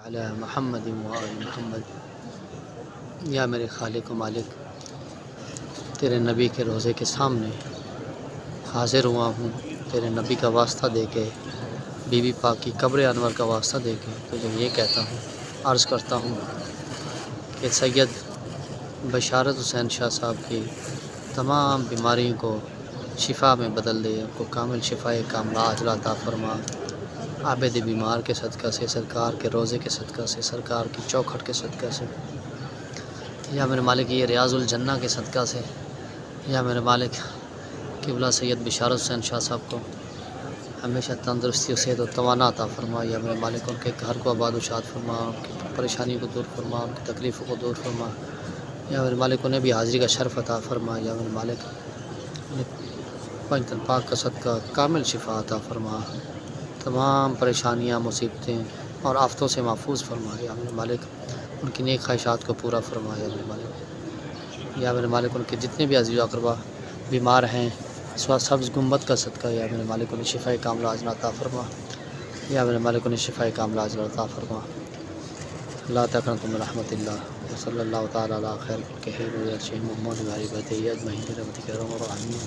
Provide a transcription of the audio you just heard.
علی محمد و آل محمد۔ یا میرے خالق و مالک، تیرے نبی کے روضے کے سامنے حاضر ہوا ہوں، تیرے نبی کا واسطہ دے کے، بی بی پاک کی قبر انور کا واسطہ دے کے تجھے یہ کہتا ہوں، عرض کرتا ہوں کہ سید بشارت حسین شاہ صاحب کی تمام بیماریوں کو شفا میں بدل دے، ان کو کامل شفائے کاملہ عاجلہ عطا فرما۔ عابد بیمار کے صدقہ سے، سرکار کے روضے کے صدقہ سے، سرکار کی چوکھٹ کے صدقہ سے، یا میرے مالک یہ ریاض الجنہ کے صدقہ سے، یا میرے مالک قبلہ سید بشارت حسین شاہ صاحب کو ہمیشہ تندرستی و صحت و توانا عطا فرما۔ یا میرے مالک ان کے گھر کو آباد و شاد فرما، ان کی پریشانی کو دور فرما، ان کی تکلیفوں کو دور فرما۔ یا میرے مالک انہیں بھی حاضری کا شرف عطا فرما۔ یا میرے مالک پنج تن پاک کا صدقہ کامل شفا عطا فرما، تمام پریشانیاں، مصیبتیں اور آفتوں سے محفوظ فرما۔ یا میرے مالک ان کی نیک خواہشات کو پورا فرما۔ یا میرے مالک، یا میرے مالک ان کے جتنے بھی عزیز و اقربا بیمار ہیں، سبز گنبد کا صدقہ، یا میرے مالک انہیں شفائے کاملہ عاجلہ عطا فرما۔ یا میرے مالک انہیں شفائے کاملہ عاجلہ عطا فرما۔ اللہ تقنطوا من رحمت اللہ، صلی اللہ تعالیٰ علی خیر خلقہ محمد و آلہ اجمعین برحمتک یا ارحم الراحمین۔